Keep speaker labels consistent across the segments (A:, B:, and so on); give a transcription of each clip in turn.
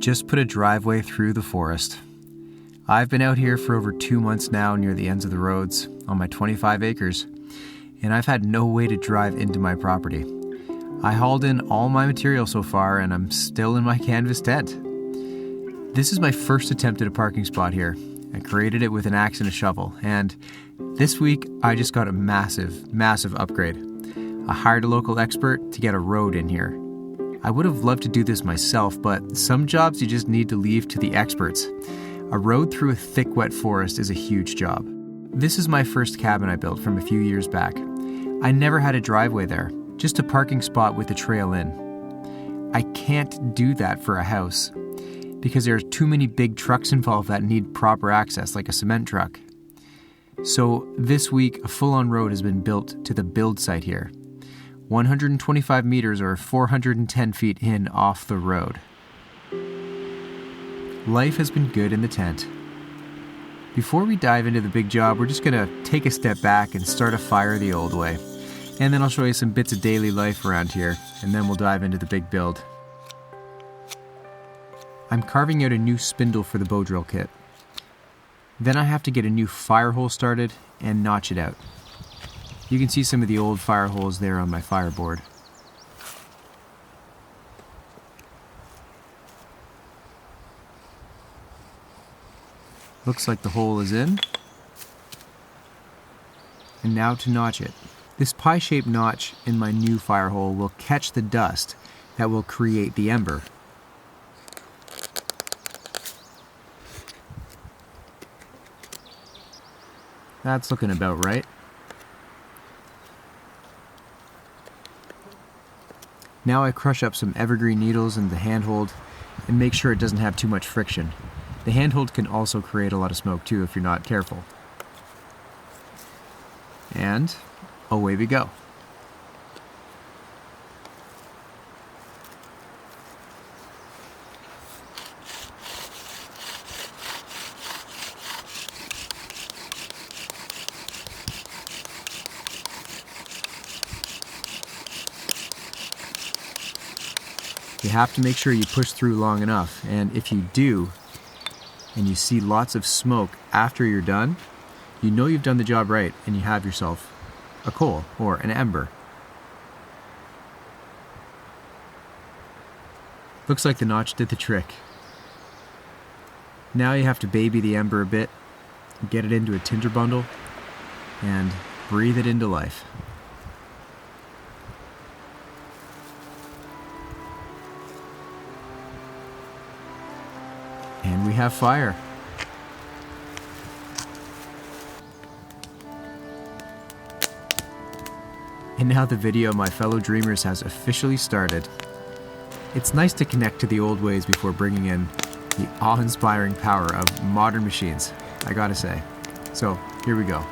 A: just put a driveway through the forest. I've been out here for over 2 months now near the ends of the roads on my 25 acres, and I've had no way to drive into my property. I hauled in all my material so far and I'm still in my canvas tent. This is my first attempt at a parking spot here. I created it with an axe and a shovel, and this week I just got a massive upgrade. I hired a local expert to get a road in here. I would have loved to do this myself, but some jobs you just need to leave to the experts. A road through a thick, wet forest is a huge job. This is my first cabin I built from a few years back. I never had a driveway there, just a parking spot with a trail in. I can't do that for a house because there are too many big trucks involved that need proper access, like a cement truck. So this week, a full-on road has been built to the build site here. 125 meters or 410 feet in off the road. Life has been good in the tent. Before we dive into the big job, we're just gonna take a step back and start a fire the old way. And then I'll show you some bits of daily life around here, and then we'll dive into the big build. I'm carving out a new spindle for the bow drill kit. Then I have to get a new fire hole started and notch it out. You can see some of the old fire holes there on my fireboard. Looks like the hole is in. And now to notch it. This pie-shaped notch in my new fire hole will catch the dust that will create the ember. That's looking about right. Now I crush up some evergreen needles in the handhold and make sure it doesn't have too much friction. The handhold can also create a lot of smoke too if you're not careful. And away we go. You have to make sure you push through long enough, and if you do, and you see lots of smoke after you're done, you know you've done the job right and you have yourself a coal or an ember. Looks like the notch did the trick. Now you have to baby the ember a bit, get it into a tinder bundle, and breathe it into life. And we have fire. And now the video, my fellow dreamers, has officially started. It's nice to connect to the old ways before bringing in the awe-inspiring power of modern machines, I gotta say. So, here we go.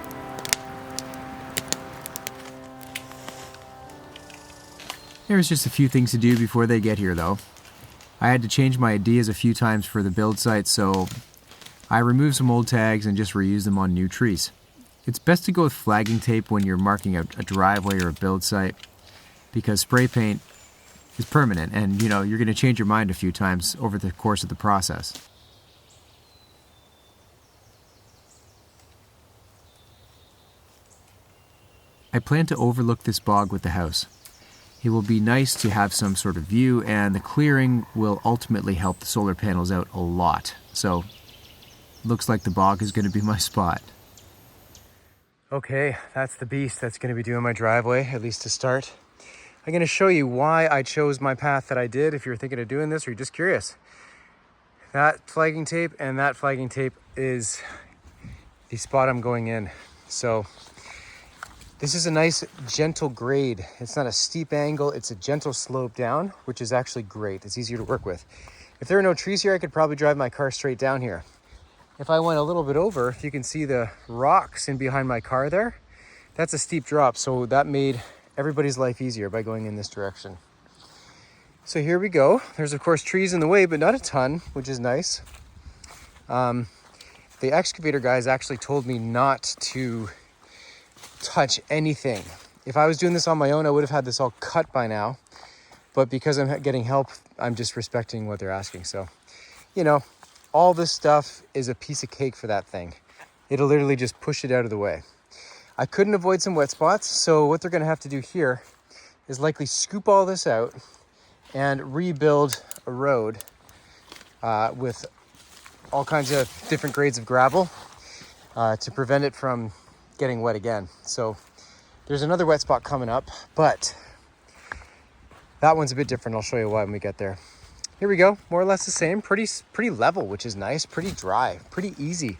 A: There's just a few things to do before they get here though. I had to change my ideas a few times for the build site, so I removed some old tags and just reused them on new trees. It's best to go with flagging tape when you're marking a driveway or a build site, because spray paint is permanent and you're going to change your mind a few times over the course of the process. I plan to overlook this bog with the house. It will be nice to have some sort of view, and the clearing will ultimately help the solar panels out a lot. So, looks like the bog is going to be my spot. Okay, that's the beast that's going to be doing my driveway, at least to start. I'm going to show you why I chose my path that I did, if you're thinking of doing this or you're just curious. That flagging tape and that flagging tape is the spot I'm going in. So, this is a nice gentle grade. It's not a steep angle, it's a gentle slope down, which is actually great. It's easier to work with. If there are no trees here, I could probably drive my car straight down here. If I went a little bit over, if you can see the rocks in behind my car there, that's a steep drop. So that made everybody's life easier by going in this direction. So here we go. There's of course trees in the way, but not a ton, which is nice. The excavator guys actually told me not to touch anything. If I was doing this on my own, I would have had this all cut by now. But because I'm getting help, I'm just respecting what they're asking. So you know, all this stuff is a piece of cake for that thing. It'll literally just push it out of the way. I couldn't avoid some wet spots, so what they're gonna have to do here is likely scoop all this out and rebuild a road with all kinds of different grades of gravel to prevent it from getting wet again. So there's another wet spot coming up, but that one's a bit different. I'll show you why when we get there. Here we go, more or less the same, pretty level, which is nice, pretty dry, pretty easy.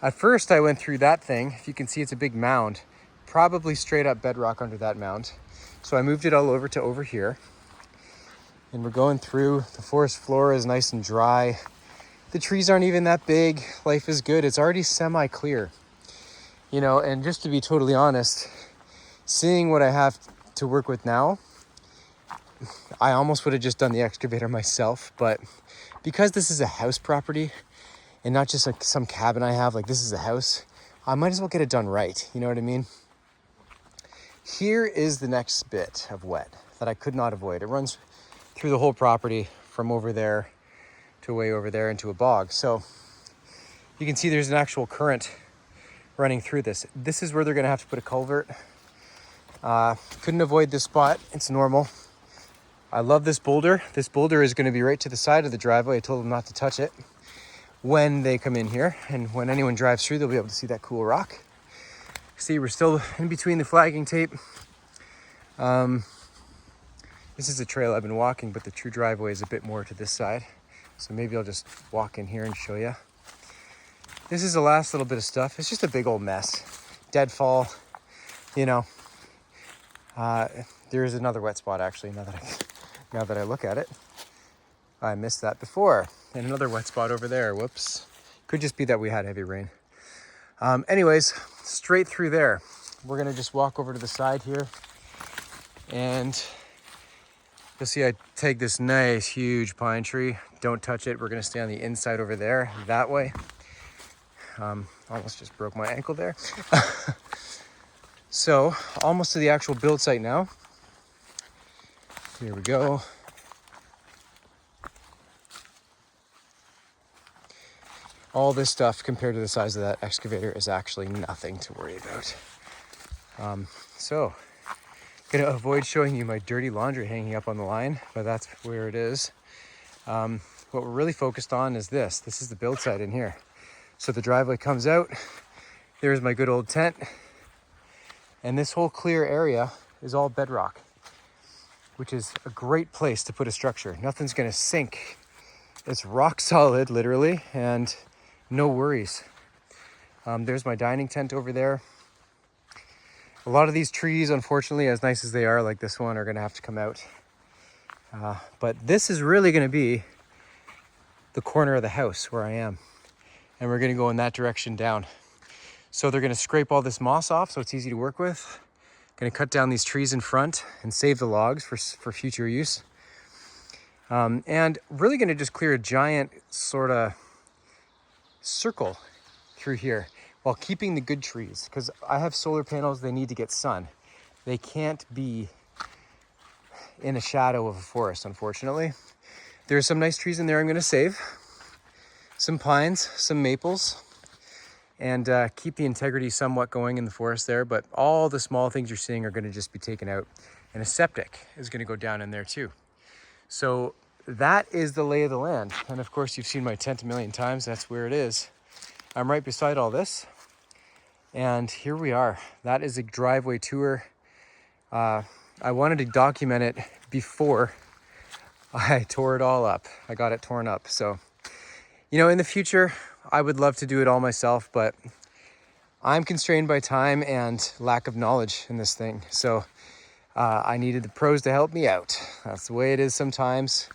A: At first I went through that thing. If you can see, it's a big mound, probably straight up bedrock under that mound. So I moved it all over here. And we're going through, the forest floor is nice and dry. The trees aren't even that big. Life is good. It's already semi-clear. You know, and just to be totally honest, seeing what I have to work with now, I almost would have just done the excavator myself, but because this is a house property and not just like some cabin I have, like this is a house, I might as well get it done right. You know what I mean? Here is the next bit of wet that I could not avoid. It runs through the whole property from over there to way over there into a bog. So you can see there's an actual current running through this. This is where they're gonna have to put a culvert. Couldn't avoid this spot, it's normal. I love this boulder. This boulder is gonna be right to the side of the driveway. I told them not to touch it when they come in here. And when anyone drives through, they'll be able to see that cool rock. See, we're still in between the flagging tape. This is a trail I've been walking, but the true driveway is a bit more to this side. So maybe I'll just walk in here and show you. This is the last little bit of stuff. It's just a big old mess. Deadfall, you know. There is another wet spot actually, now that I look at it. I missed that before. And another wet spot over there, whoops. Could just be that we had heavy rain. Anyways, straight through there. We're gonna just walk over to the side here. And you'll see I tagged this nice huge pine tree. Don't touch it. We're gonna stay on the inside over there, that way. Almost just broke my ankle there. So, almost to the actual build site now. Here we go. All this stuff compared to the size of that excavator is actually nothing to worry about. So, gonna avoid showing you my dirty laundry hanging up on the line, but that's where it is. What we're really focused on is this. This is the build site in here. So the driveway comes out. There's my good old tent. And this whole clear area is all bedrock, which is a great place to put a structure. Nothing's gonna sink. It's rock solid, literally, and no worries. There's my dining tent over there. A lot of these trees, unfortunately, as nice as they are, like this one, are gonna have to come out. But this is really gonna be the corner of the house where I am. And we're gonna go in that direction down. So they're gonna scrape all this moss off so it's easy to work with. Gonna cut down these trees in front and save the logs for future use. And really gonna just clear a giant sort of circle through here while keeping the good trees, because I have solar panels, they need to get sun. They can't be in a shadow of a forest, unfortunately. There's some nice trees in there I'm gonna save. Some pines, some maples, and keep the integrity somewhat going in the forest there, but all the small things you're seeing are gonna just be taken out, and a septic is gonna go down in there too. So that is the lay of the land. And of course, you've seen my tent a million times. That's where it is. I'm right beside all this. And here we are. That is a driveway tour. I wanted to document it before I tore it all up. I got it torn up. So, you know, in the future, I would love to do it all myself, but I'm constrained by time and lack of knowledge in this thing. So I needed the pros to help me out. That's the way it is sometimes.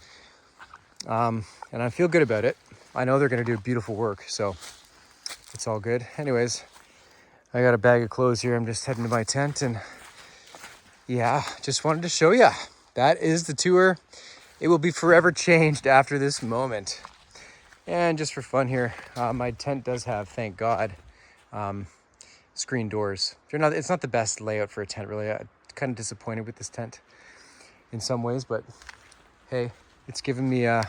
A: And I feel good about it. I know they're gonna do beautiful work, so it's all good. Anyways, I got a bag of clothes here. I'm just heading to my tent, and yeah, just wanted to show you. That is the tour. It will be forever changed after this moment. And just for fun here, my tent does have, thank God, screen doors. It's not the best layout for a tent, really. I'm kind of disappointed with this tent in some ways, but hey, it's given me a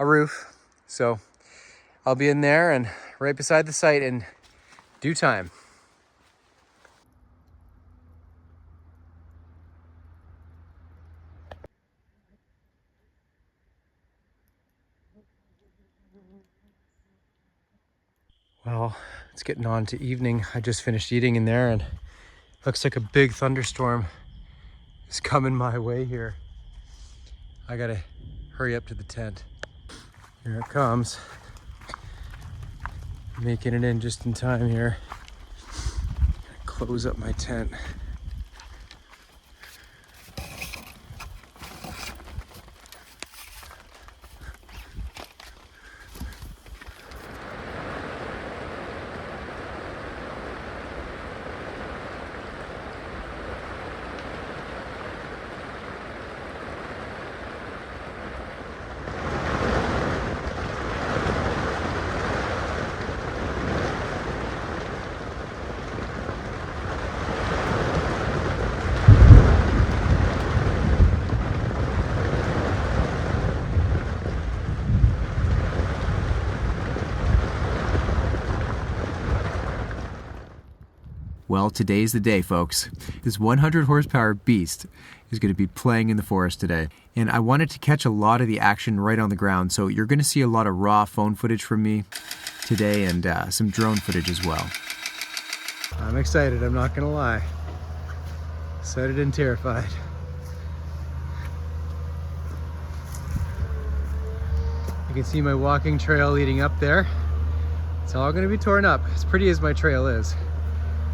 A: roof, So I'll be in there and right beside the site in due time. Well, it's getting on to evening. I just finished eating in there and looks like a big thunderstorm is coming my way here. I gotta hurry up to the tent. Here it comes. Making it in just in time here. Close up my tent. Well, today's the day, folks. This 100 horsepower beast is going to be playing in the forest today. And I wanted to catch a lot of the action right on the ground, so you're going to see a lot of raw phone footage from me today and some drone footage as well. I'm excited, I'm not going to lie. Excited and terrified. You can see my walking trail leading up there. It's all going to be torn up, as pretty as my trail is.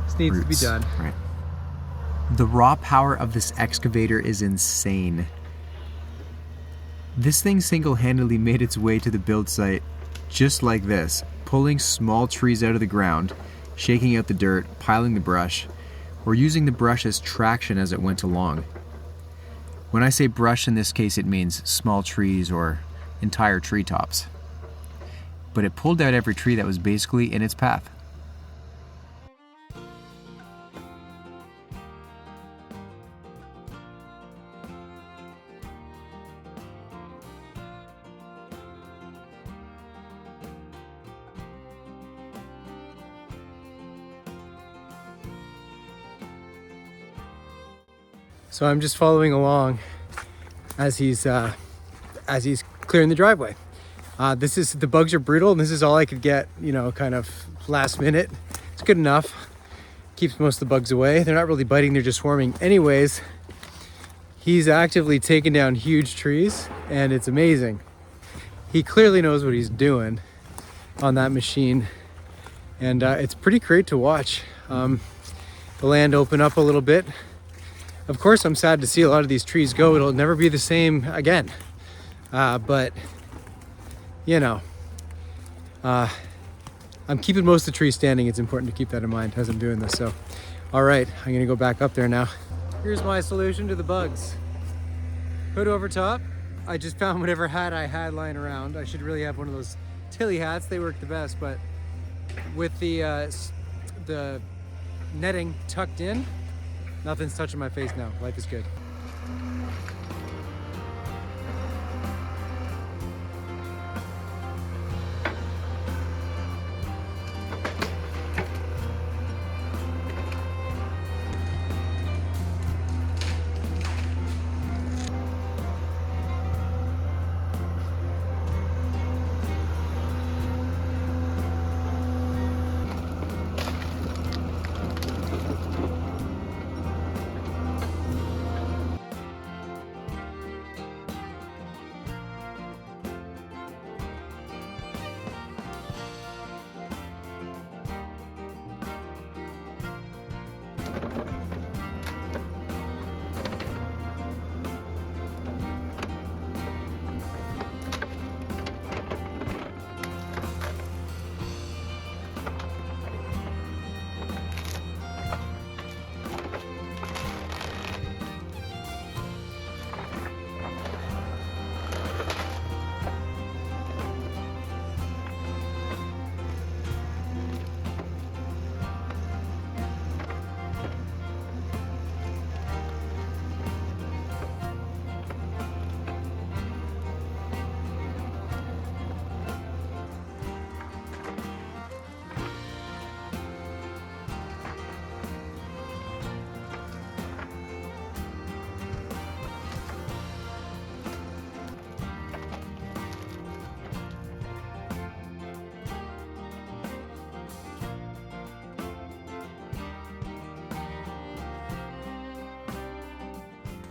A: This needs to be done. Right. The raw power of this excavator is insane. This thing single-handedly made its way to the build site just like this, pulling small trees out of the ground, shaking out the dirt, piling the brush, or using the brush as traction as it went along. When I say brush in this case, it means small trees or entire treetops. But it pulled out every tree that was basically in its path. So I'm just following along as he's clearing the driveway. The bugs are brutal, and this is all I could get, kind of last minute. It's good enough. Keeps most of the bugs away. They're not really biting, they're just swarming. Anyways, he's actively taking down huge trees, and it's amazing. He clearly knows what he's doing on that machine, and it's pretty great to watch. The land open up a little bit. Of course, I'm sad to see a lot of these trees go. It'll never be the same again. But, I'm keeping most of the trees standing. It's important to keep that in mind as I'm doing this. So, all right, I'm gonna go back up there now. Here's my solution to the bugs. Hood over top. I just found whatever hat I had lying around. I should really have one of those Tilly hats. They work the best, but with the netting tucked in, nothing's touching my face now. Life is good.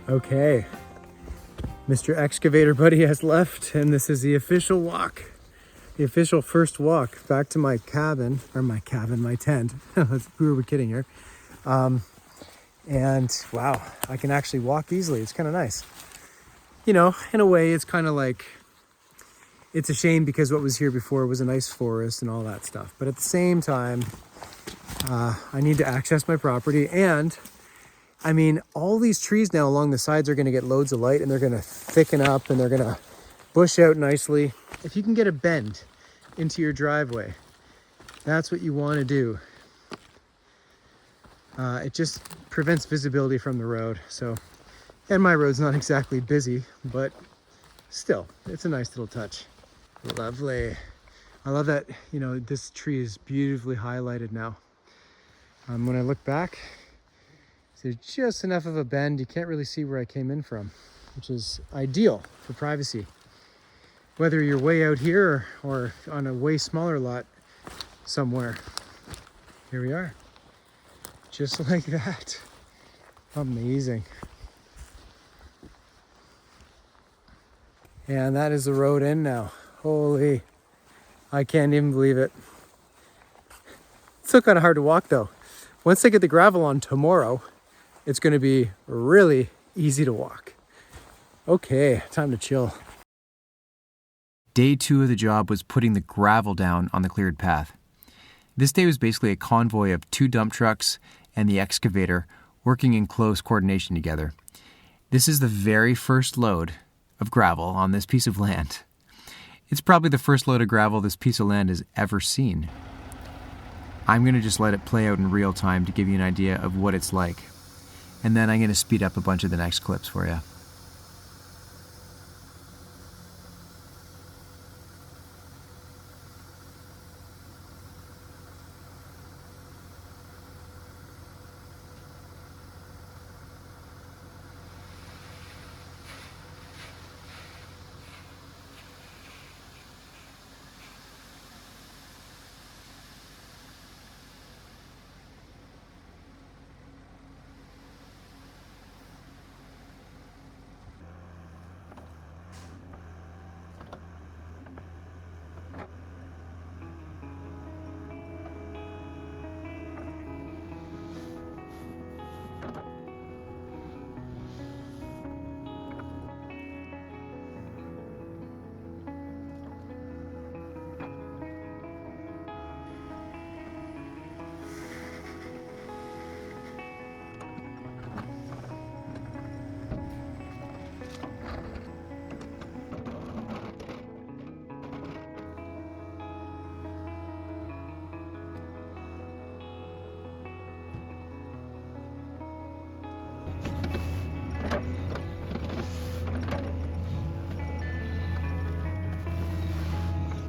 A: Okay, Mr. Excavator Buddy has left, and this is the official walk. The official first walk back to my cabin, or my tent. Who are we kidding here? And wow, I can actually walk easily. It's kind of nice. You know, in a way, it's kind of like, it's a shame because what was here before was a nice forest and all that stuff. But at the same time, I need to access my property. And I mean, all these trees now along the sides are going to get loads of light, and they're going to thicken up, and they're going to bush out nicely. If you can get a bend into your driveway, that's what you want to do. It just prevents visibility from the road. So, and my road's not exactly busy, but still, it's a nice little touch. Lovely. I love that, you know, this tree is beautifully highlighted now. When I look back, there's just enough of a bend, you can't really see where I came in from, which is ideal for privacy. Whether you're way out here or on a way smaller lot somewhere. Here we are. Just like that. Amazing. And that is the road in now. Holy, I can't even believe it. It's still kind of hard to walk though. Once they get the gravel on tomorrow, it's going to be really easy to walk. Okay, time to chill. Day 2 of the job was putting the gravel down on the cleared path. This day was basically a convoy of 2 dump trucks and the excavator working in close coordination together. This is the very first load of gravel on this piece of land. It's probably the first load of gravel this piece of land has ever seen. I'm going to just let it play out in real time to give you an idea of what it's like. And then I'm going to speed up a bunch of the next clips for you.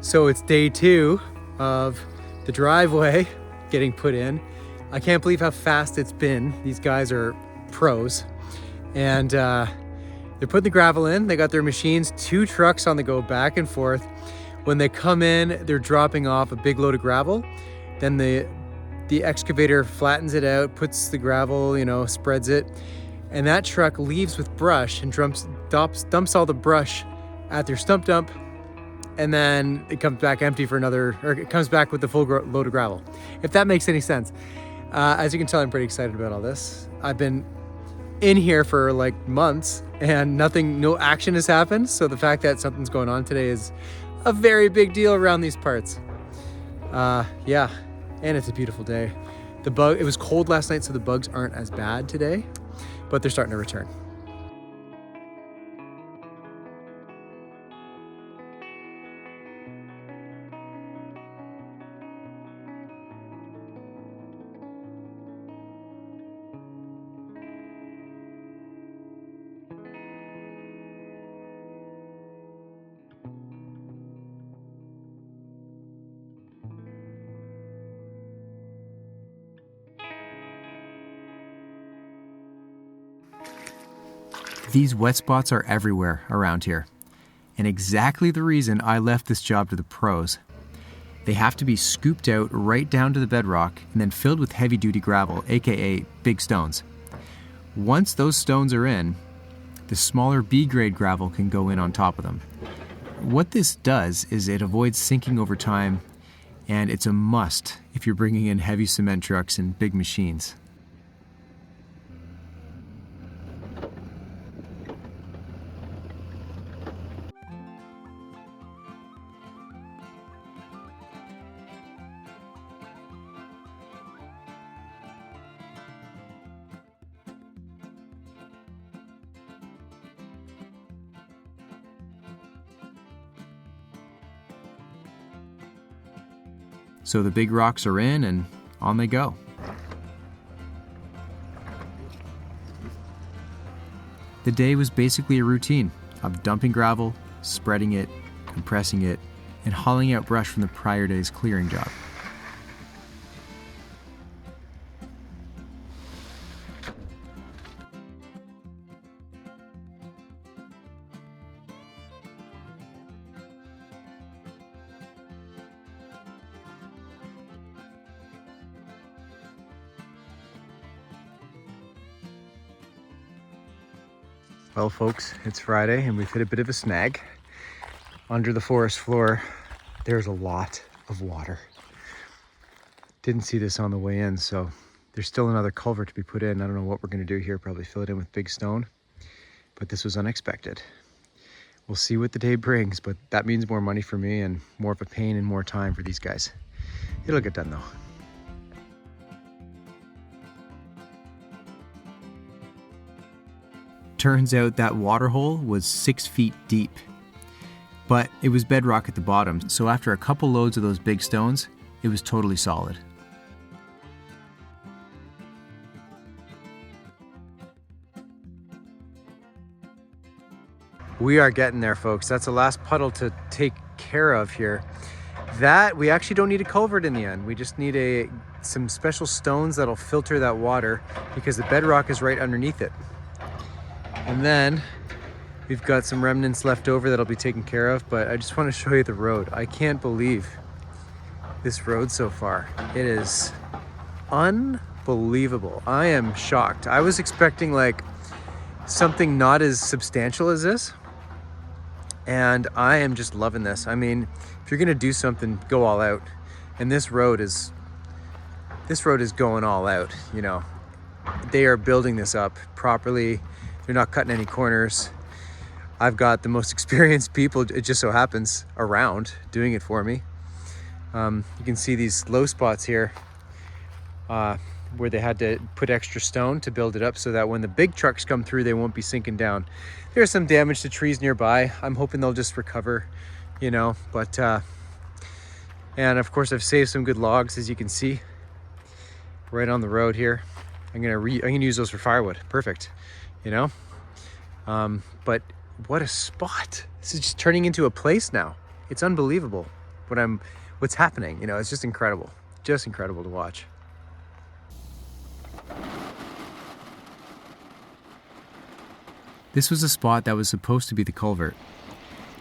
A: So it's day 2 of the driveway getting put in. I can't believe how fast it's been. These guys are pros. And they're putting the gravel in. They got their machines, 2 trucks on the go back and forth. When they come in, they're dropping off a big load of gravel. Then the excavator flattens it out, puts the gravel, you know, spreads it. And that truck leaves with brush and dumps all the brush at their stump dump. And then it comes back empty for another, or it comes back with the full load of gravel. If that makes any sense. As you can tell, I'm pretty excited about all this. I've been in here for like months and no action has happened. So the fact that something's going on today is a very big deal around these parts. Yeah, and it's a beautiful day. It was cold last night, so the bugs aren't as bad today, but they're starting to return. These wet spots are everywhere around here, and exactly the reason I left this job to the pros. They have to be scooped out right down to the bedrock and then filled with heavy-duty gravel, aka big stones. Once those stones are in, the smaller B-grade gravel can go in on top of them. What this does is it avoids sinking over time, and it's a must if you're bringing in heavy cement trucks and big machines. So the big rocks are in and on they go. The day was basically a routine of dumping gravel, spreading it, compressing it, and hauling out brush from the prior day's clearing job. Well, folks, it's Friday and we've hit a bit of a snag. Under the forest floor, there's a lot of water. Didn't see this on the way in, so there's still another culvert to be put in. I don't know what we're going to do here, probably fill it in with big stone, but this was unexpected. We'll see what the day brings, but that means more money for me and more of a pain and more time for these guys. It'll get done though. Turns out that water hole was 6 feet deep, but it was bedrock at the bottom, so after a couple loads of those big stones, it was totally solid. We are getting there, folks. That's the last puddle to take care of here. That, we actually don't need a culvert in the end. We just need some special stones that'll filter that water because the bedrock is right underneath it. And then we've got some remnants left over that'll be taken care of, but I just want to show you the road. I can't believe this road so far. It is unbelievable. I am shocked. I was expecting like something not as substantial as this, and I am just loving this. I mean, if you're gonna do something, go all out. And this road is going all out, you know. They are building this up properly. They're not cutting any corners. I've got the most experienced people, it just so happens, around doing it for me. You can see these low spots here where they had to put extra stone to build it up so that when the big trucks come through, they won't be sinking down. There's some damage to trees nearby. I'm hoping they'll just recover, you know, but, and of course I've saved some good logs, as you can see, right on the road here. I'm gonna use those for firewood, perfect. You know, but what a spot. This is just turning into a place now. It's unbelievable what's happening. You know, it's just incredible to watch. This was a spot that was supposed to be the culvert,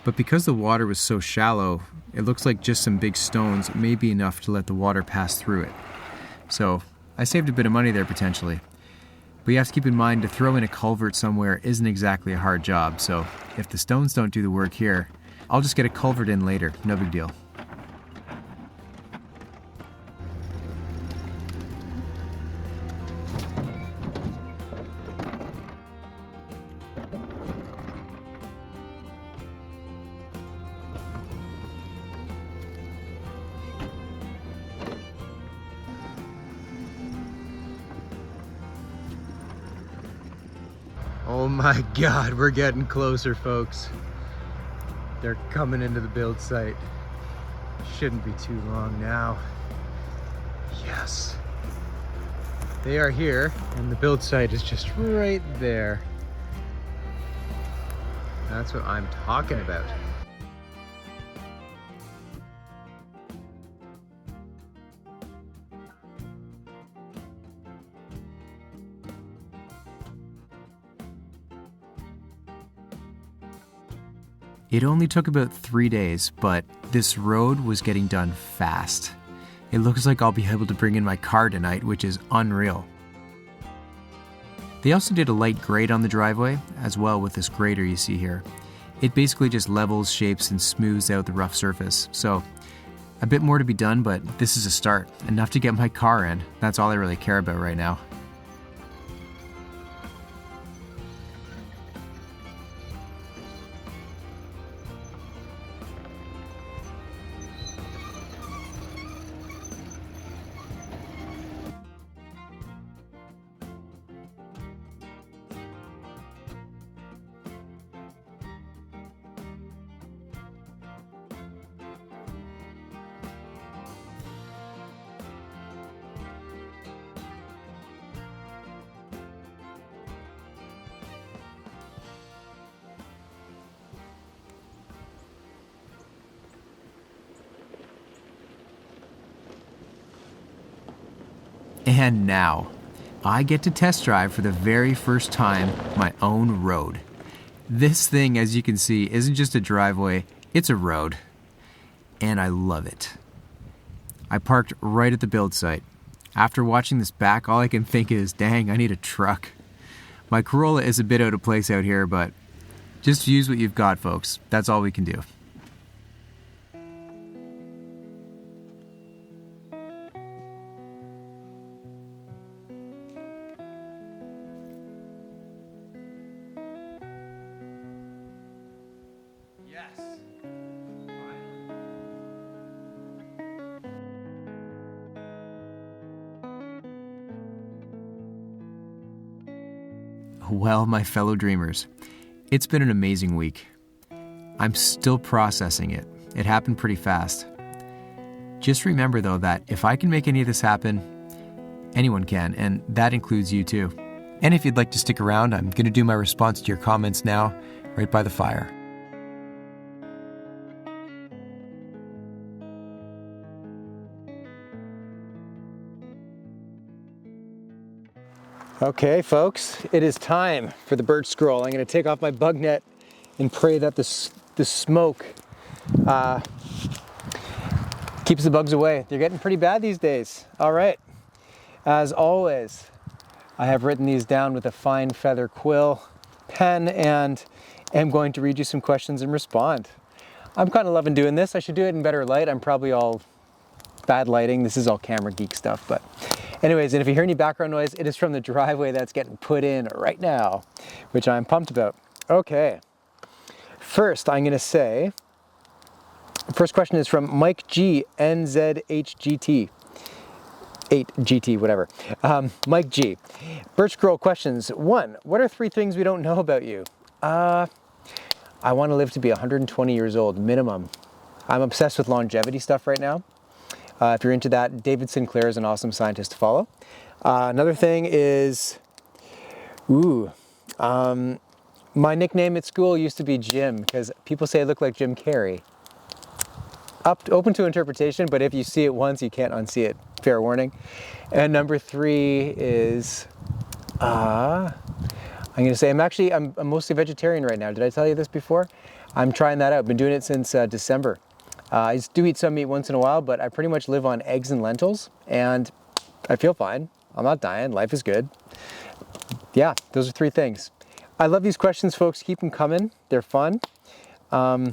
A: but because the water was so shallow, it looks like just some big stones may be enough to let the water pass through it. So I saved a bit of money there potentially. But you have to keep in mind to throw in a culvert somewhere isn't exactly a hard job, so if the stones don't do the work here, I'll just get a culvert in later, no big deal. Oh my God, we're getting closer, folks. They're coming into the build site. Shouldn't be too long now. Yes. They are here, and the build site is just right there. That's what I'm talking about. It only took about 3 days, but this road was getting done fast. It looks like I'll be able to bring in my car tonight, which is unreal. They also did a light grade on the driveway, as well with this grader you see here. It basically just levels, shapes, and smooths out the rough surface. So, a bit more to be done, but this is a start. Enough to get my car in. That's all I really care about right now. And now, I get to test drive for the very first time my own road. This thing, as you can see, isn't just a driveway, it's a road. And I love it. I parked right at the build site. After watching this back, all I can think is, dang, I need a truck. My Corolla is a bit out of place out here, but just use what you've got, folks. That's all we can do. Well, my fellow dreamers, it's been an amazing week. I'm still processing it. It happened pretty fast. Just remember, though, that if I can make any of this happen, anyone can, and that includes you too. And if you'd like to stick around, I'm going to do my response to your comments now, right by the fire. Okay, folks, it is time for the birch scroll. I'm going to take off my bug net and pray that the smoke keeps the bugs away. They're getting pretty bad these days. All right, as always, I have written these down with a fine feather quill pen and am going to read you some questions and respond. I'm kind of loving doing this. I should do it in better light. I'm probably all bad lighting. This is all camera geek stuff, but anyways, and if you hear any background noise, it is from the driveway that's getting put in right now, which I'm pumped about. Okay, first I'm going to say, the first question is from Mike G, NZHGT, 8GT, whatever. Mike G, Birch Girl questions. 1, what are 3 things we don't know about you? I want to live to be 120 years old, minimum. I'm obsessed with longevity stuff right now. If you're into that, David Sinclair is an awesome scientist to follow. Another thing is, my nickname at school used to be Jim, because people say I look like Jim Carrey. Open to interpretation, but if you see it once, you can't unsee it. Fair warning. And number 3 is, I'm going to say I'm mostly vegetarian right now. Did I tell you this before? I'm trying that out. I've been doing it since December. I do eat some meat once in a while, but I pretty much live on eggs and lentils, and I feel fine. I'm not dying. Life is good. Yeah, those are 3 things. I love these questions, folks. Keep them coming. They're fun. Oh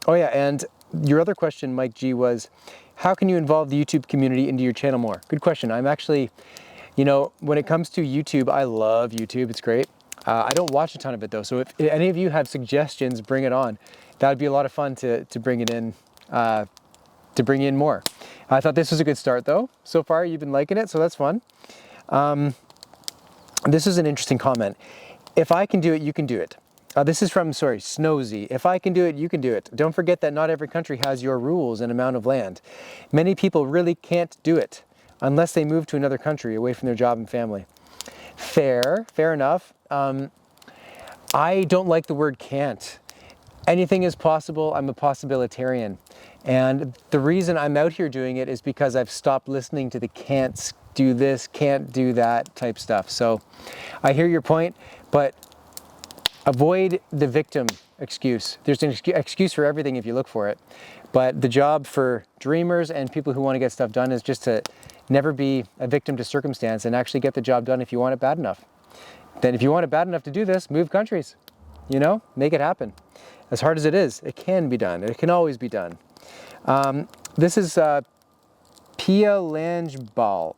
A: yeah, and your other question, Mike G, was, how can you involve the YouTube community into your channel more? Good question. I'm actually, when it comes to YouTube, I love YouTube. It's great. I don't watch a ton of it, though, so if any of you have suggestions, bring it on. That would be a lot of fun to bring it in. To bring in more. I thought this was a good start, though. So far, you've been liking it, so that's fun. This is an interesting comment. If I can do it, you can do it. This is from, Snowzy. If I can do it, you can do it. Don't forget that not every country has your rules and amount of land. Many people really can't do it unless they move to another country away from their job and family. Fair enough. I don't like the word can't. Anything is possible. I'm a possibilitarian. And the reason I'm out here doing it is because I've stopped listening to the can't do this, can't do that type stuff. So I hear your point, but avoid the victim excuse. There's an excuse for everything if you look for it. But the job for dreamers and people who want to get stuff done is just to never be a victim to circumstance and actually get the job done if you want it bad enough. then if you want it bad enough to do this, move countries. You know, make it happen. As hard as it is, it can be done. It can always be done. This is Pia Langebal.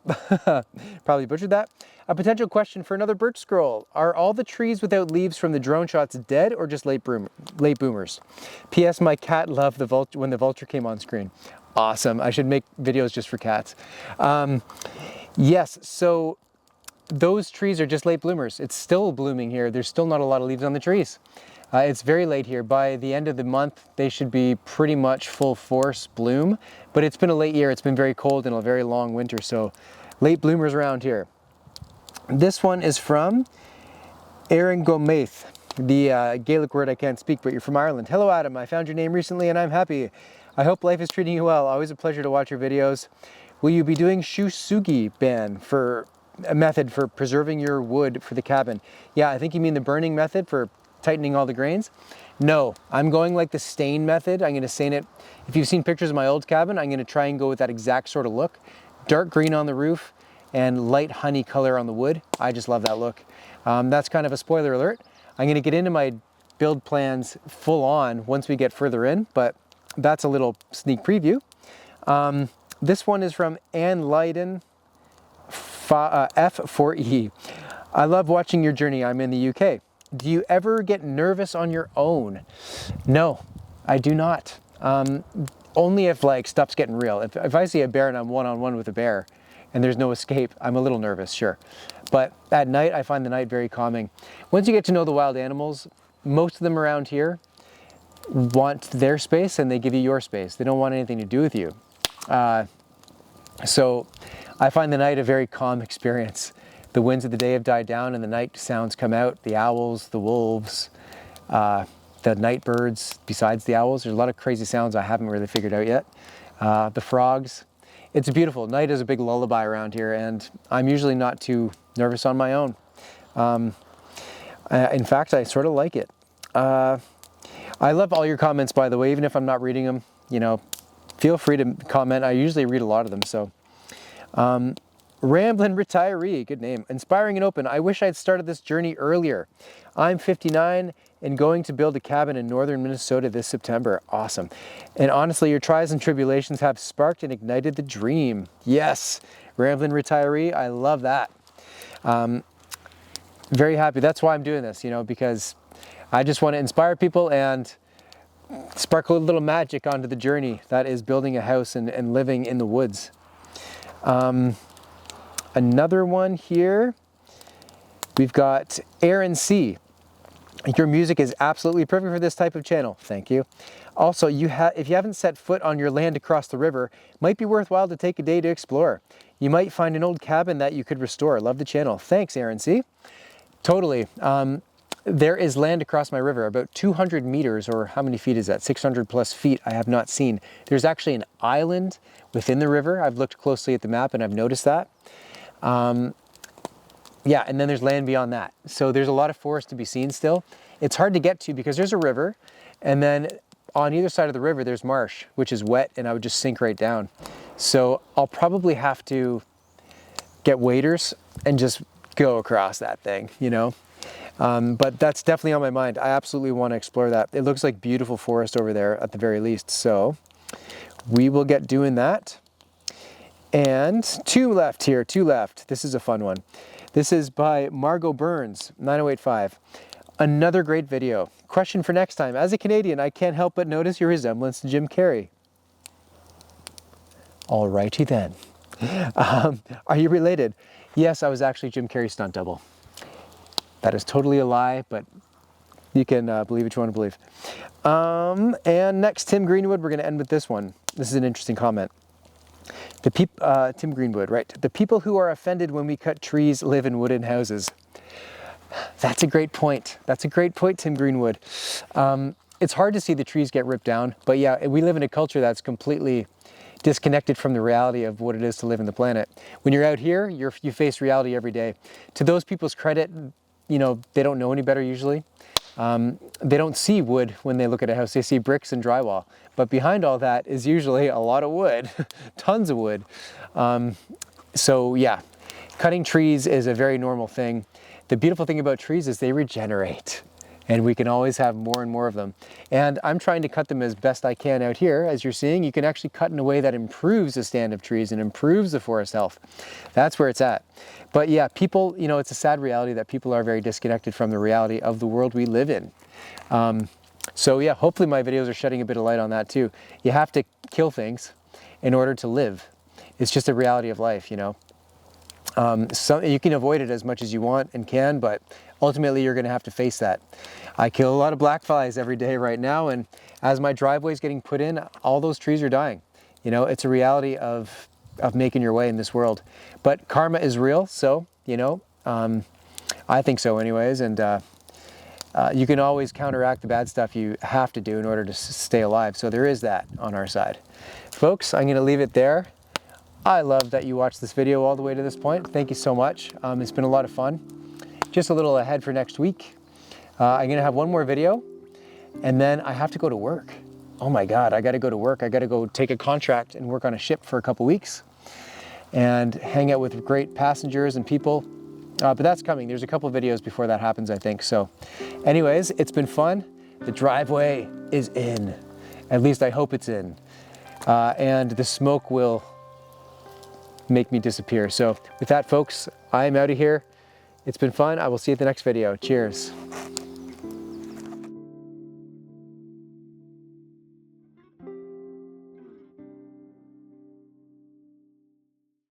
A: Probably butchered that. A potential question for another birch scroll. Are all the trees without leaves from the drone shots dead or just late boomers? P.S. My cat loved the vulture when the vulture came on screen. Awesome. I should make videos just for cats. Yes, so those trees are just late bloomers. It's still blooming here. There's still not a lot of leaves on the trees. It's very late here. By the end of the month, they should be pretty much full force bloom, but it's been a late year. It's been very cold and a very long winter, so late bloomers around here. This one is from Aaron Gomaith, the Gaelic word I can't speak, but you're from Ireland. Hello, Adam. I found your name recently and I'm happy. I hope life is treating you well. Always a pleasure to watch your videos. Will you be doing shusugi ban for a method for preserving your wood for the cabin? Yeah, I think you mean the burning method for tightening all the grains. No, I'm going like the stain method. I'm going to stain it. If you've seen pictures of my old cabin, I'm going to try and go with that exact sort of look. Dark green on the roof and light honey color on the wood. I just love that look. That's kind of a spoiler alert. I'm going to get into my build plans full on once we get further in, but that's a little sneak preview. This one is from Ann Leiden F4E. I love watching your journey. I'm in the UK. Do you ever get nervous on your own? No, I do not. Only if like stuff's getting real. If I see a bear and I'm one-on-one with a bear and there's no escape, I'm a little nervous, sure. But at night, I find the night very calming. Once you get to know the wild animals, most of them around here want their space and they give you your space. They don't want anything to do with you. So I find the night a very calm experience. The winds of the day have died down and the night sounds come out. The owls, the wolves, the night birds, besides the owls. There's a lot of crazy sounds I haven't really figured out yet. The frogs. It's beautiful. Night is a big lullaby around here and I'm usually not too nervous on my own. In fact, I sort of like it. I love all your comments, by the way, even if I'm not reading them, you know, feel free to comment. I usually read a lot of them, so. Ramblin' Retiree, good name. Inspiring and open. I wish I'd started this journey earlier. I'm 59 and going to build a cabin in northern Minnesota this September. Awesome. And honestly, your trials and tribulations have sparked and ignited the dream. Yes, Ramblin' Retiree, I love that. Very happy. That's why I'm doing this, you know, because I just want to inspire people and sparkle a little magic onto the journey that is building a house and living in the woods. Another one here, we've got Aaron C. Your music is absolutely perfect for this type of channel. Thank you. Also, if you haven't set foot on your land across the river, it might be worthwhile to take a day to explore. You might find an old cabin that you could restore. Love the channel. Thanks, Aaron C. Totally. There is land across my river, about 200 meters, or how many feet is that? 600 plus feet I have not seen. There's actually an island within the river. I've looked closely at the map and I've noticed that. Yeah, and then there's land beyond that. So there's a lot of forest to be seen still. It's hard to get to because there's a river, and then on either side of the river there's marsh, which is wet, and I would just sink right down. So I'll probably have to get waders and just go across that thing, you know? But that's definitely on my mind. I absolutely want to explore that. It looks like beautiful forest over there at the very least. So we will get doing that. And two left here, two left. This is a fun one. This is by Margot Burns, 9085. Another great video. Question for next time. As a Canadian, I can't help but notice your resemblance to Jim Carrey. Alrighty then. Are you related? Yes, I was actually Jim Carrey's stunt double. That is totally a lie, but you can believe what you want to believe. And next, Tim Greenwood. We're going to end with this one. This is an interesting comment. Tim Greenwood, right? The people who are offended when we cut trees live in wooden houses. That's a great point. That's a great point, Tim Greenwood. It's hard to see the trees get ripped down, but yeah, we live in a culture that's completely disconnected from the reality of what it is to live in the planet. When you're out here, you face reality every day. To those people's credit, you know, they don't know any better usually. They don't see wood when they look at a house. They see bricks and drywall. But behind all that is usually a lot of wood, tons of wood. So yeah, cutting trees is a very normal thing. the beautiful thing about trees is they regenerate, and we can always have more and more of them. And I'm trying to cut them as best I can out here. As you're seeing, you can actually cut in a way that improves the stand of trees and improves the forest health. That's where it's at. But yeah, people, you know, it's a sad reality that people are very disconnected from the reality of the world we live in. So yeah, hopefully my videos are shedding a bit of light on that too. You have to kill things in order to live. It's just a reality of life, you know. So you can avoid it as much as you want and can, but ultimately you're going to have to face that. I kill a lot of black flies every day right now, and as my driveway is getting put in, all those trees are dying. You know, it's a reality of making your way in this world. But karma is real, so, you know, I think so anyways, and you can always counteract the bad stuff you have to do in order to stay alive. So there is that on our side. Folks, I'm going to leave it there. I love that you watched this video all the way to this point. Thank you so much. It's been a lot of fun. Just a little ahead for next week. I'm going to have one more video, and then I have to go to work. Oh my God, I got to go to work. I got to go take a contract and work on a ship for a couple weeks and hang out with great passengers and people. But that's coming. There's a couple videos before that happens, I think. So anyways, it's been fun. The driveway is in. At least I hope it's in. And the smoke will make me disappear. So with that, folks, I'm out of here. It's been fun. I will see you at the next video. Cheers.